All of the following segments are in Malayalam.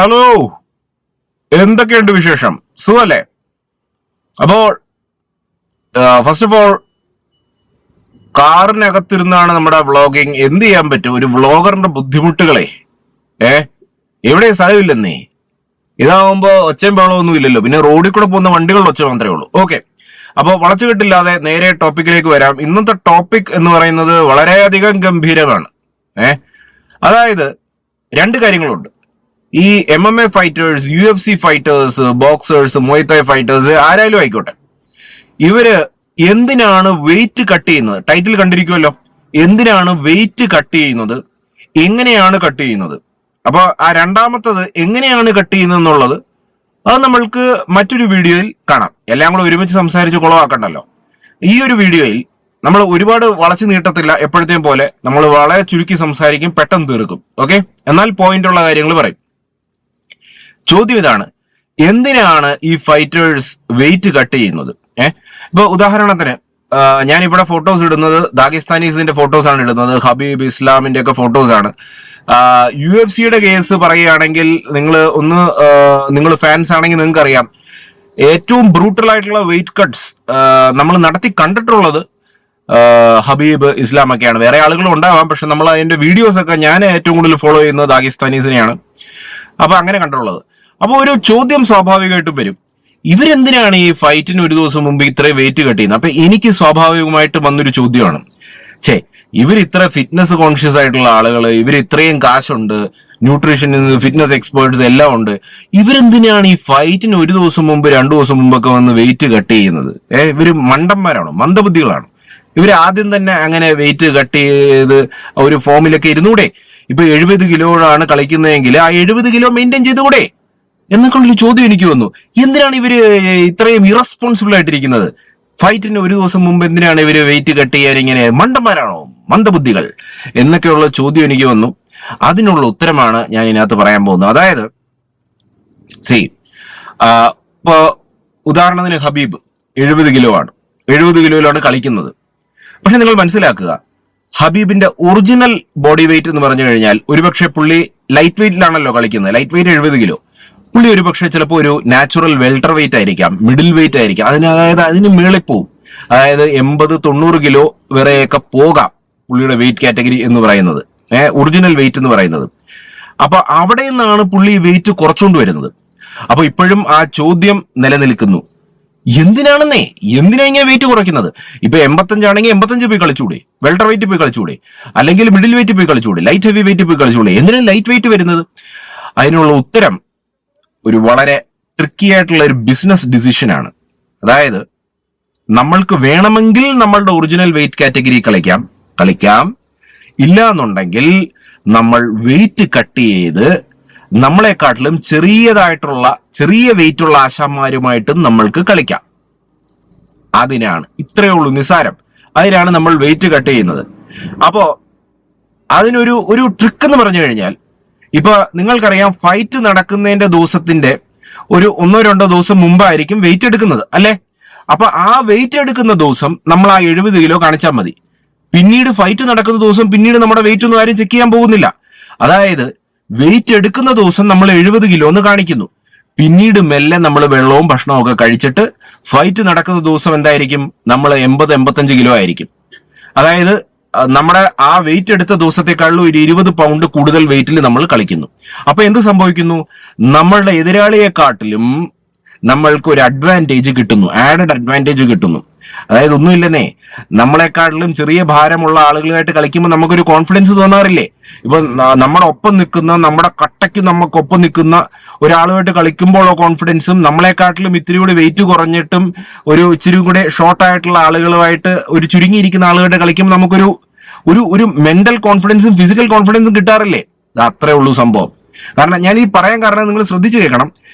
ഹലോ, എന്തൊക്കെയുണ്ട് വിശേഷം? സുഖല്ലേ? അപ്പോൾ ഫസ്റ്റ് ഓഫ് ഓൾ, കാറിനകത്തിരുന്നാണ് നമ്മുടെ വ്ളോഗിങ്. എന്ത് ചെയ്യാൻ പറ്റും? ഒരു വ്ളോഗറിന്റെ ബുദ്ധിമുട്ടുകളെ ഏ എവിടെ സ്ഥലമില്ലെന്നേ. ഇതാവുമ്പോ ഒച്ചയും ബഹളമൊന്നും ഇല്ലല്ലോ, പിന്നെ റോഡിൽ കൂടെ പോകുന്ന വണ്ടികളുടെ ഒച്ച മാത്രമേ ഉള്ളൂ. ഓക്കെ, അപ്പോൾ വളച്ചുകെട്ടില്ലാതെ നേരെ ടോപ്പിക്കിലേക്ക് വരാം. ഇന്നത്തെ ടോപ്പിക് എന്ന് പറയുന്നത് വളരെയധികം ഗംഭീരമാണ്. അതായത് രണ്ട് കാര്യങ്ങളുണ്ട്. ഈ MMA fighters, UFC fighters, boxers, Muay Thai fighters, ആരായാലും ആയിക്കോട്ടെ, ഇവര് എന്തിനാണ് വെയിറ്റ് കട്ട് ചെയ്യുന്നത്? ടൈറ്റിൽ കണ്ടിരിക്കുമല്ലോ. എന്തിനാണ് വെയിറ്റ് കട്ട് ചെയ്യുന്നത്, എങ്ങനെയാണ് കട്ട് ചെയ്യുന്നത്? അപ്പൊ ആ രണ്ടാമത്തത് എങ്ങനെയാണ് കട്ട് ചെയ്യുന്നത് എന്നുള്ളത് അത് നമ്മൾക്ക് മറ്റൊരു വീഡിയോയിൽ കാണാം. എല്ലാം കൂടെ ഒരുമിച്ച് സംസാരിച്ച് കുളവാക്കണ്ടല്ലോ. ഈ ഒരു വീഡിയോയിൽ നമ്മൾ ഒരുപാട് വളച്ചു നീട്ടത്തില്ല. എപ്പോഴത്തെയും പോലെ നമ്മൾ വളരെ ചുരുക്കി സംസാരിക്കും, പെട്ടെന്ന് തീർക്കും. ഓക്കെ, എന്നാൽ പോയിന്റ് ഉള്ള കാര്യങ്ങൾ പറയും. ചോദ്യം ഇതാണ്: എന്തിനാണ് ഈ ഫൈറ്റേഴ്സ് വെയിറ്റ് കട്ട് ചെയ്യുന്നത്? ഇപ്പൊ ഉദാഹരണത്തിന് ഞാനിവിടെ ഫോട്ടോസ് ഇടുന്നത് ദാഗിസ്ഥാനീസിന്റെ ഫോട്ടോസ് ആണ് ഇടുന്നത്, ഹബീബ് ഇസ്ലാമിന്റെ ഒക്കെ ഫോട്ടോസ് ആണ്. UFC കേസ് പറയുകയാണെങ്കിൽ നിങ്ങൾ ഫാൻസ് ആണെങ്കിൽ നിങ്ങൾക്ക് അറിയാം, ഏറ്റവും ബ്രൂട്ടൽ ആയിട്ടുള്ള വെയിറ്റ് കട്ട്സ് നമ്മൾ നടത്തി കണ്ടിട്ടുള്ളത് ഹബീബ് ഇസ്ലാം ഒക്കെയാണ്. വേറെ ആളുകളും ഉണ്ടാവാം, പക്ഷെ നമ്മൾ അതിന്റെ വീഡിയോസ് ഒക്കെ ഞാൻ ഏറ്റവും കൂടുതൽ ഫോളോ ചെയ്യുന്നത് ദാഗിസ്ഥാനീസിനെയാണ്. അപ്പൊ അങ്ങനെ കണ്ടിട്ടുള്ളത്. അപ്പൊ ഒരു ചോദ്യം സ്വാഭാവികമായിട്ടും വരും, ഇവരെന്തിനാണ് ഈ ഫൈറ്റിന് ഒരു ദിവസം മുമ്പ് ഇത്രയും വെയിറ്റ് കട്ട് ചെയ്യുന്നത്? അപ്പൊ എനിക്ക് സ്വാഭാവികമായിട്ട് വന്നൊരു ചോദ്യമാണ്, ഇവർ ഇത്ര ഫിറ്റ്നസ് കോൺഷ്യസ് ആയിട്ടുള്ള ആളുകൾ, ഇവർ ഇത്രയും കാശുണ്ട്, ന്യൂട്രീഷൻ ഫിറ്റ്നസ് എക്സ്പേർട്സ് എല്ലാം ഉണ്ട്, ഇവരെന്തിനാണ് ഈ ഫൈറ്റിന് ഒരു ദിവസം മുമ്പ് 2 ദിവസം മുമ്പൊക്കെ വന്ന് വെയിറ്റ് കട്ട് ചെയ്യുന്നത്? ഇവര് മണ്ടന്മാരാണോ, മന്ദബുദ്ധികളാണോ? ഇവര് ആദ്യം തന്നെ അങ്ങനെ വെയിറ്റ് കട്ട് ചെയ്ത് ഒരു ഫോമിലൊക്കെ ഇരുന്നൂടെ? ഇപ്പൊ 70 കിലോയാണ് കളിക്കുന്നതെങ്കിൽ ആ 70 കിലോ മെയിൻറ്റെയിൻ ചെയ്തുകൂടെ എന്നൊക്കെയുള്ളൊരു ചോദ്യം എനിക്ക് വന്നു. എന്തിനാണ് ഇവര് ഇത്രയും ഇറസ്പോൺസിബിൾ ആയിട്ടിരിക്കുന്നത്? ഫൈറ്റിന് ഒരു ദിവസം മുമ്പ് എന്തിനാണ് ഇവര് വെയിറ്റ് കട്ട് ചെയ്യാൻ ഇങ്ങനെ? മണ്ടന്മാരാണോ, മന്ദബുദ്ധികൾ എന്നൊക്കെയുള്ള ചോദ്യം എനിക്ക് വന്നു. അതിനുള്ള ഉത്തരമാണ് ഞാൻ ഇതിനകത്ത് പറയാൻ പോകുന്നത്. അതായത് ഇപ്പൊ ഉദാഹരണത്തിന് ഹബീബ് 70 കിലോ ആണ്, 70 കിലോയിലാണ് കളിക്കുന്നത്. പക്ഷെ നിങ്ങൾ മനസ്സിലാക്കുക, ഹബീബിന്റെ ഒറിജിനൽ ബോഡി വെയിറ്റ് എന്ന് പറഞ്ഞു കഴിഞ്ഞാൽ ഒരുപക്ഷെ പുള്ളി ലൈറ്റ് വെയിറ്റിലാണല്ലോ കളിക്കുന്നത്. Light weight 70 kilo. പുള്ളി ഒരുപക്ഷെ ചിലപ്പോൾ ഒരു നാച്ചുറൽ വെൽട്ടർ വെയിറ്റ് ആയിരിക്കാം, മിഡിൽ വെയിറ്റ് ആയിരിക്കാം, അതിന് മേളിൽ പോവും. അതായത് 80-90 കിലോ വരെയൊക്കെ പോകാം പുള്ളിയുടെ വെയിറ്റ് കാറ്റഗറി എന്ന് പറയുന്നത്, ഒറിജിനൽ വെയിറ്റ് എന്ന് പറയുന്നത്. അപ്പൊ അവിടെ നിന്നാണ് പുള്ളി വെയിറ്റ് കുറച്ചുകൊണ്ട് വരുന്നത്. അപ്പൊ ഇപ്പോഴും ആ ചോദ്യം നിലനിൽക്കുന്നു, എന്തിനാ ഇങ്ങനെ വെയിറ്റ് കുറയ്ക്കുന്നത്? ഇപ്പൊ 85 ആണെങ്കിൽ 85 പോയി കളിച്ചൂടെ? വെൽട്ടർ വെയിറ്റ് പോയി കളിച്ചൂടെ? അല്ലെങ്കിൽ മിഡിൽ വെയിറ്റ് പോയി കളിച്ചൂടെ? ലൈറ്റ് ഹെവി വെയിറ്റ് പോയി കളിച്ചൂടെ? എന്തിനാണ് ലൈറ്റ് വെയിറ്റ് വരുന്നത്? അതിനുള്ള ഉത്തരം ഒരു വളരെ ട്രിക്കി ആയിട്ടുള്ള ഒരു ബിസിനസ് ഡിസിഷനാണ്. അതായത് നമ്മൾക്ക് വേണമെങ്കിൽ നമ്മളുടെ ഒറിജിനൽ വെയിറ്റ് കാറ്റഗറി കളിക്കാം, ഇല്ല എന്നുണ്ടെങ്കിൽ നമ്മൾ വെയിറ്റ് കട്ട് ചെയ്ത് നമ്മളെക്കാട്ടിലും ചെറിയ വെയിറ്റ് ഉള്ള ആശാന്മാരുമായിട്ടും നമ്മൾക്ക് കളിക്കാം. അതിനാണ്, ഇത്രയേ ഉള്ളൂ, നിസ്സാരം. അതിനാണ് നമ്മൾ വെയിറ്റ് കട്ട് ചെയ്യുന്നത്. അപ്പോ അതിനൊരു ട്രിക്ക് എന്ന് പറഞ്ഞു കഴിഞ്ഞാൽ, ഇപ്പൊ നിങ്ങൾക്കറിയാം, ഫൈറ്റ് നടക്കുന്നതിന്റെ ദിവസത്തിന്റെ ഒരു 1-2 ദിവസം മുമ്പായിരിക്കും വെയിറ്റ് എടുക്കുന്നത്, അല്ലെ? അപ്പൊ ആ വെയിറ്റ് എടുക്കുന്ന ദിവസം നമ്മൾ ആ 70 കിലോ കാണിച്ചാൽ മതി. പിന്നീട് ഫൈറ്റ് നടക്കുന്ന ദിവസം പിന്നീട് നമ്മുടെ വെയിറ്റ് ഒന്നും ആരും ചെക്ക് ചെയ്യാൻ പോകുന്നില്ല. അതായത് വെയിറ്റ് എടുക്കുന്ന ദിവസം നമ്മൾ 70 കിലോ എന്ന് കാണിക്കുന്നു, പിന്നീട് മെല്ലെ നമ്മൾ വെള്ളവും ഭക്ഷണവും ഒക്കെ കഴിച്ചിട്ട് ഫൈറ്റ് നടക്കുന്ന ദിവസം എന്തായിരിക്കും? നമ്മൾ 80-85 കിലോ ആയിരിക്കും. അതായത് നമ്മുടെ ആ വെയിറ്റ് എടുത്ത ദിവസത്തെക്കാളും ഒരു 20 പൗണ്ട് കൂടുതൽ വെയിറ്റിൽ നമ്മൾ കളിക്കുന്നു. അപ്പൊ എന്ത് സംഭവിക്കുന്നു? നമ്മളുടെ എതിരാളിയെക്കാട്ടിലും നമ്മൾക്ക് ഒരു അഡ്വാൻറ്റേജ് കിട്ടുന്നു, ആഡഡ് അഡ്വാൻറ്റേജ് കിട്ടുന്നു. അതായത് ഒന്നുമില്ലെന്നേ, നമ്മളെക്കാട്ടിലും ചെറിയ ഭാരമുള്ള ആളുകളായിട്ട് കളിക്കുമ്പോൾ നമുക്കൊരു കോൺഫിഡൻസ് തോന്നാറില്ലേ? ഇപ്പൊ നമ്മുടെ ഒപ്പം നിൽക്കുന്ന, നമ്മുടെ കട്ടയ്ക്ക് നമുക്കൊപ്പം നിൽക്കുന്ന ഒരാളുമായിട്ട് കളിക്കുമ്പോഴുള്ള കോൺഫിഡൻസും നമ്മളെക്കാട്ടിലും ഇത്തിരി കൂടി വെയിറ്റ് കുറഞ്ഞിട്ടും ഒരു ഇച്ചിരി കൂടെ ഷോർട്ട് ആയിട്ടുള്ള ആളുകളുമായിട്ട്, ഒരു ചുരുങ്ങിയിരിക്കുന്ന ആളുമായിട്ട് കളിക്കുമ്പോൾ നമുക്കൊരു ഒരു മെന്റൽ കോൺഫിഡൻസും ഫിസിക്കൽ കോൺഫിഡൻസും കിട്ടാറില്ലേ? അത്രേ ഉള്ളൂ സംഭവം. കാരണം ഞാൻ ഈ പറയാൻ കാരണം നിങ്ങൾ ശ്രദ്ധിച്ചു കേൾക്കണം.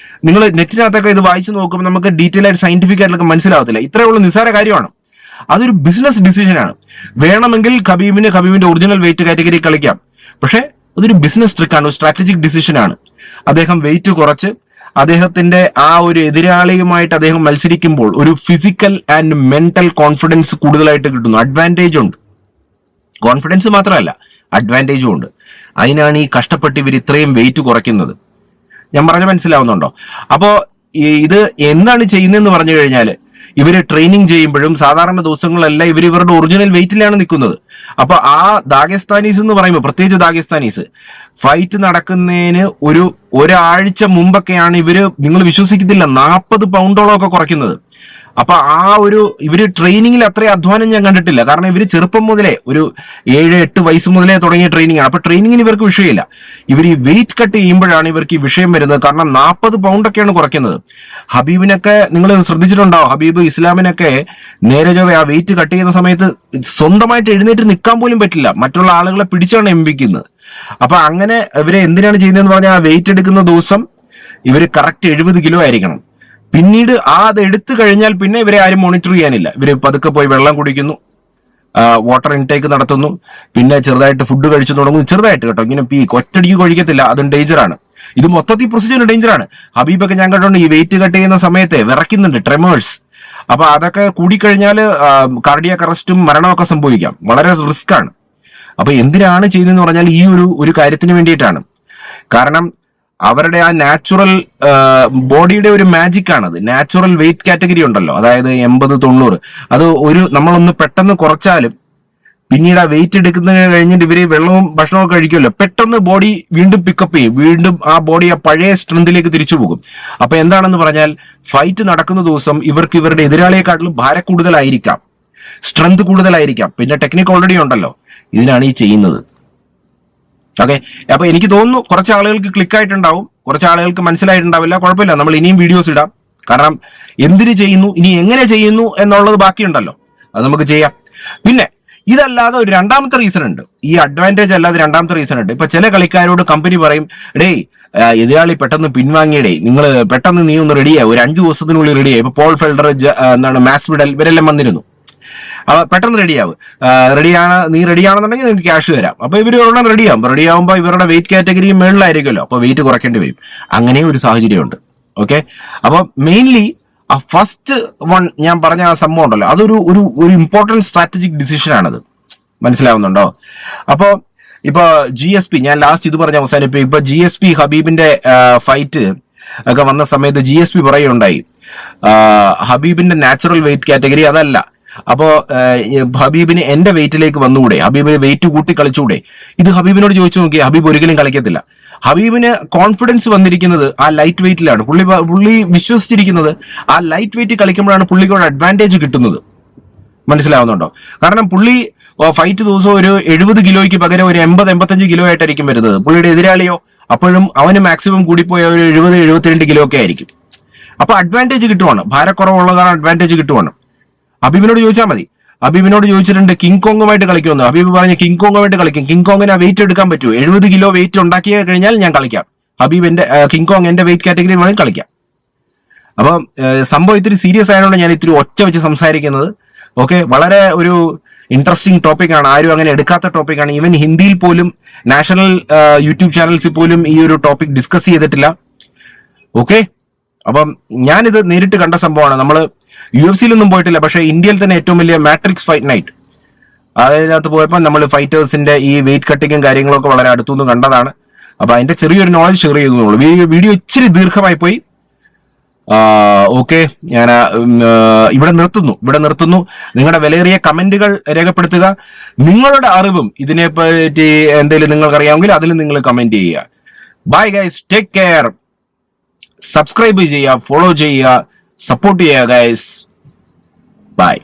നിങ്ങൾ നെറ്റിനകത്തൊക്കെ ഇത് വായിച്ചു നോക്കുമ്പോൾ നമുക്ക് ഡീറ്റെയിൽ ആയിട്ട് സയന്റിഫിക് ആയിട്ടൊക്കെ മനസ്സിലാവത്തില്ല. ഇത്രേ ഉള്ളൂ, നിസ്സാര കാര്യമാണ്. അതൊരു ബിസിനസ് ഡിസിഷനാണ്. വേണമെങ്കിൽ ഖബീബിന്റെ ഒറിജിനൽ വെയിറ്റ് കാറ്റഗറി കളിക്കാം, പക്ഷെ അതൊരു ബിസിനസ് ട്രിക്കാണ്, ഒരു സ്ട്രാറ്റജിക് ഡിസിഷനാണ്. അദ്ദേഹം വെയിറ്റ് കുറച്ച് അദ്ദേഹത്തിന്റെ ആ ഒരു എതിരാളിയുമായിട്ട് അദ്ദേഹം മത്സരിക്കുമ്പോൾ ഒരു ഫിസിക്കൽ ആൻഡ് മെന്റൽ കോൺഫിഡൻസ് കൂടുതലായിട്ട് കിട്ടുന്നു. അഡ്വാൻറ്റേജ് ഉണ്ട്, കോൺഫിഡൻസ് മാത്രമല്ല അഡ്വാൻറ്റേജും ഉണ്ട്. അതിനാണ് ഈ കഷ്ടപ്പെട്ട് ഇവർ ഇത്രയും വെയിറ്റ് കുറയ്ക്കുന്നത്. ഞാൻ പറഞ്ഞ മനസ്സിലാവുന്നുണ്ടോ? അപ്പോ ഇത് എന്താണ് ചെയ്യുന്നതെന്ന് പറഞ്ഞു കഴിഞ്ഞാൽ, ഇവര് ട്രെയിനിങ് ചെയ്യുമ്പോഴും സാധാരണ ദിവസങ്ങളെല്ലാം ഇവരുടെ ഒറിജിനൽ വെയിറ്റിലാണ് നിൽക്കുന്നത്. അപ്പൊ ആ ദാഗസ്ഥാനീസ് എന്ന് പറയുമ്പോൾ, പ്രത്യേകിച്ച് ദാഗസ്ഥാനീസ്, ഫൈറ്റ് നടക്കുന്നതിന് ഒരാഴ്ച മുമ്പൊക്കെയാണ് നിങ്ങൾ വിശ്വസിക്കത്തില്ല, 40 പൗണ്ടോളം ഒക്കെ കുറയ്ക്കുന്നത്. അപ്പൊ ഇവര് ട്രെയിനിങ്ങിൽ അത്രയും അധ്വാനം ഞാൻ കണ്ടിട്ടില്ല. കാരണം ഇവര് ചെറുപ്പം മുതലേ, ഒരു 7-8 വയസ്സ് മുതലേ തുടങ്ങിയ ട്രെയിനിങ് ആണ്. അപ്പൊ ട്രെയിനിങ്ങിന് ഇവർക്ക് വിഷയമില്ല. ഇവർ ഈ വെയിറ്റ് കട്ട് ചെയ്യുമ്പോഴാണ് ഇവർക്ക് ഈ വിഷയം വരുന്നത്. കാരണം 40 പൗണ്ടൊക്കെയാണ് കുറയ്ക്കുന്നത്. ഹബീബിനൊക്കെ നിങ്ങൾ ശ്രദ്ധിച്ചിട്ടുണ്ടാവും, ഹബീബ് ഇസ്ലാമിനൊക്കെ നേരെ ചൊവ്വേ ആ വെയിറ്റ് കട്ട് ചെയ്യുന്ന സമയത്ത് സ്വന്തമായിട്ട് എഴുന്നേറ്റ് നിൽക്കാൻ പോലും പറ്റില്ല, മറ്റുള്ള ആളുകളെ പിടിച്ചാണ് എംപിക്കുന്നത്. അപ്പൊ അങ്ങനെ ഇവരെ എന്തിനാണ് ചെയ്യുന്നതെന്ന് പറഞ്ഞാൽ, ആ വെയിറ്റ് എടുക്കുന്ന ദിവസം ഇവര് കറക്റ്റ് 70 കിലോ ആയിരിക്കണം. പിന്നീട് അത് എടുത്തു കഴിഞ്ഞാൽ പിന്നെ ഇവരെ ആരും മോണിറ്റർ ചെയ്യാനില്ല. ഇവര് പതുക്കെ പോയി വെള്ളം കുടിക്കുന്നു, വാട്ടർ ഇൻടേക്ക് നടത്തുന്നു, പിന്നെ ചെറുതായിട്ട് ഫുഡ് കഴിച്ചു തുടങ്ങുന്നു. ചെറുതായിട്ട് കേട്ടോ, ഇങ്ങനെ ഒറ്റടിക്ക് കഴിക്കത്തില്ല, അതും ഡേഞ്ചറാണ്. ഇത് മൊത്തത്തിൽ പ്രൊസീജിയർ ഡേഞ്ചറാണ്. ഹബീബൊക്കെ ഞാൻ കണ്ടോണ്ട് ഈ വെയിറ്റ് കട്ട് ചെയ്യുന്ന സമയത്ത് വിറയ്ക്കുന്നുണ്ട്, ട്രെമേഴ്സ്. അപ്പൊ അതൊക്കെ കൂടിക്കഴിഞ്ഞാൽ കാർഡിയാക് അറസ്റ്റും മരണമൊക്കെ സംഭവിക്കാം. വളരെ റിസ്ക് ആണ്. അപ്പൊ എന്തിനാണ് ചെയ്യുന്നതെന്ന് പറഞ്ഞാൽ ഈ ഒരു കാര്യത്തിന് വേണ്ടിയിട്ടാണ്. കാരണം അവരുടെ ആ നാച്ചുറൽ ബോഡിയുടെ ഒരു മാജിക് ആണത്. നാച്ചുറൽ വെയിറ്റ് കാറ്റഗറി ഉണ്ടല്ലോ, അതായത് 80-90, അത് നമ്മളൊന്ന് പെട്ടെന്ന് കുറച്ചാലും പിന്നീട് ആ വെയിറ്റ് എടുക്കുന്നതിന് കഴിഞ്ഞിട്ട് ഇവര് വെള്ളവും ഭക്ഷണവും കഴിക്കുമല്ലോ, പെട്ടെന്ന് ബോഡി വീണ്ടും പിക്കപ്പ് ചെയ്യും, വീണ്ടും ആ ബോഡി ആ പഴയ സ്ട്രെങ്തിലേക്ക് തിരിച്ചു പോകും. അപ്പൊ എന്താണെന്ന് പറഞ്ഞാൽ, ഫൈറ്റ് നടക്കുന്ന ദിവസം ഇവർക്ക് ഇവരുടെ എതിരാളിയെക്കാട്ടിലും ഭാരം കൂടുതലായിരിക്കാം, സ്ട്രെങ്ത് കൂടുതലായിരിക്കാം, പിന്നെ ടെക്നിക്ക് ഓൾറെഡി ഉണ്ടല്ലോ. ഇതിനാണ് ഈ ചെയ്യുന്നത്. ഓക്കെ, അപ്പൊ എനിക്ക് തോന്നുന്നു കുറച്ച് ആളുകൾക്ക് ക്ലിക്ക് ആയിട്ടുണ്ടാവും, കുറച്ച് ആളുകൾക്ക് മനസ്സിലായിട്ടുണ്ടാവില്ല. കുഴപ്പമില്ല, നമ്മൾ ഇനിയും വീഡിയോസ് ഇടാം. കാരണം എന്തിന് ചെയ്യുന്നു, ഇനി എങ്ങനെ ചെയ്യുന്നു എന്നുള്ളത് ബാക്കിയുണ്ടല്ലോ, അത് നമുക്ക് ചെയ്യാം. പിന്നെ ഇതല്ലാതെ ഒരു രണ്ടാമത്തെ റീസൺ ഉണ്ട്. ഈ അഡ്വാൻറ്റേജ് അല്ലാതെ രണ്ടാമത്തെ റീസൺ ഉണ്ട്. ഇപ്പൊ ചില കളിക്കാരോട് കമ്പനി പറയും, എതിരാളി പെട്ടെന്ന് പിൻവാങ്ങിയടേ, നിങ്ങൾ പെട്ടെന്ന് നീ ഒന്ന് റെഡിയാവും, ഒരു 5 ദിവസത്തിനുള്ളിൽ റെഡിയായി. ഇപ്പൊ പോൾ ഫെൽഡർ, മാസ്വിഡൽ, ഇവരെല്ലാം വന്നിരുന്നു. പെട്ടെന്ന് നീ റെഡിയാണെന്നുണ്ടെങ്കിൽ നിങ്ങൾക്ക് ക്യാഷ് തരാം. അപ്പൊ ഇവർ ഒരെണ്ണം റെഡിയാവുമ്പോൾ ഇവരുടെ വെയിറ്റ് കാറ്റഗറി മേളിലായിരിക്കുമല്ലോ, അപ്പൊ വെയിറ്റ് കുറയ്ക്കേണ്ടി വരും. അങ്ങനെ ഒരു സാഹചര്യമുണ്ട്. ഓക്കെ, അപ്പൊ മെയിൻലി ആ ഫസ്റ്റ് വൺ ഞാൻ പറഞ്ഞ ആ സംഭവം ഉണ്ടല്ലോ, അതൊരു ഇമ്പോർട്ടന്റ് സ്ട്രാറ്റജിക് ഡിസിഷൻ ആണത്. മനസ്സിലാവുന്നുണ്ടോ? അപ്പൊ ഇപ്പൊ GSP, ഞാൻ ലാസ്റ്റ് ഇത് പറഞ്ഞ അവസാനിപ്പിക്കും. ഇപ്പൊ GSP ഹബീബിന്റെ ഫൈറ്റ് ഒക്കെ വന്ന സമയത്ത് GSP പറയുണ്ടായി, ഹബീബിന്റെ നാച്ചുറൽ വെയിറ്റ് കാറ്റഗറി അതല്ല. അപ്പോ ഹബീബിന് എന്റെ വെയിറ്റിലേക്ക് വന്നുകൂടെ, ഹബീബിന് വെയിറ്റ് കൂട്ടി കളിച്ചുകൂടെ? ഇത് ഹബീബിനോട് ചോദിച്ചു നോക്കി, ഹബീബ് ഒരിക്കലും കളിക്കത്തില്ല. ഹബീബിന് കോൺഫിഡൻസ് വന്നിരിക്കുന്നത് ആ ലൈറ്റ് വെയിറ്റിലാണ്. പുള്ളി വിശ്വസിച്ചിരിക്കുന്നത് ആ ലൈറ്റ് വെയിറ്റ് കളിക്കുമ്പോഴാണ് പുള്ളിക്ക് ഒരു അഡ്വാൻറ്റേജ് കിട്ടുന്നത്. മനസ്സിലാവുന്നുണ്ടോ? കാരണം പുള്ളി ഫൈറ്റ് ദിവസം ഒരു 70 കിലോയ്ക്ക് പകരം ഒരു 80-85 കിലോ ആയിട്ടായിരിക്കും വരുന്നത്. പുള്ളിയുടെ എതിരാളിയോ അപ്പോഴും അവന് മാക്സിമം കൂടിപ്പോയ ഒരു 70-72 കിലോ ഒക്കെ ആയിരിക്കും. അപ്പൊ അഡ്വാൻറ്റേജ് കിട്ടുവാണ്, ഭാരക്കുറവുള്ളതാണ്, അഡ്വാൻറ്റേജ് കിട്ടുവാണ്. ഹബീബിനോട് ചോദിച്ചാൽ മതി. ഹബീബിനോട് ചോദിച്ചിട്ടുണ്ട് കിങ് കോങ്ങുമായിട്ട് കളിക്കുമെന്ന്. ഹബീബ് പറഞ്ഞ് കിങ് കോങ്ങുമായിട്ട് കളിക്കും. കിങ് കോങ്ങിന് ആ വെയിറ്റ് എടുക്കാൻ പറ്റുമോ? 70 കിലോ വെയിറ്റ് ഉണ്ടാക്കി കഴിഞ്ഞാൽ ഞാൻ കളിക്കാം. ഹബീബ് കിങ് കോങ് എന്റെ വെയിറ്റ് കാറ്റഗറി വേണമെങ്കിൽ കളിക്കാം. അപ്പം സംഭവം ഇത്തിരി സീരിയസ് ആയതുകൊണ്ട് ഞാൻ ഇത്തിരി ഒച്ച വെച്ച് സംസാരിക്കുന്നത്. ഓക്കെ, വളരെ ഒരു ഇൻട്രസ്റ്റിംഗ് ടോപ്പിക്കാണ്, ആരും അങ്ങനെ എടുക്കാത്ത ടോപ്പിക്കാണ്. ഈവൻ ഹിന്ദിയിൽ പോലും നാഷണൽ യൂട്യൂബ് ചാനൽസിൽ പോലും ഈ ഒരു ടോപ്പിക് ഡിസ്കസ് ചെയ്തിട്ടില്ല. ഓക്കെ, അപ്പം ഞാനിത് നേരിട്ട് കണ്ട സംഭവമാണ്. നമ്മള് UFC-ലൊന്നും പോയിട്ടില്ല, പക്ഷേ ഇന്ത്യയിൽ തന്നെ ഏറ്റവും വലിയ മാട്രിക്സ് ഫൈറ്റ് നൈറ്റ്, അതിനകത്ത് പോയപ്പോൾ നമ്മൾ ഫൈറ്റേഴ്സിന്റെ ഈ വെയിറ്റ് കട്ടിങ്ങും കാര്യങ്ങളൊക്കെ വളരെ അടുത്തുനിന്ന് കണ്ടതാണ്. അപ്പൊ അതിന്റെ ചെറിയൊരു നോളജ് ഷെയർ ചെയ്തു. വീഡിയോ ഇച്ചിരി ദീർഘമായി പോയി. ഓക്കെ, ഞാൻ ഇവിടെ നിർത്തുന്നു. നിങ്ങളുടെ വിലയേറിയ കമന്റുകൾ രേഖപ്പെടുത്തുക. നിങ്ങളുടെ അറിവും ഇതിനെപ്പറ്റി എന്തെങ്കിലും നിങ്ങൾക്ക് അറിയാമെങ്കിൽ അതിൽ നിങ്ങൾ കമന്റ് ചെയ്യുക. Bye guys, take care. Subscribe ചെയ്യുക, ഫോളോ ചെയ്യുക, സപ്പോർട്ട് ചെയ്യുക ഗൈസ്. ബൈ.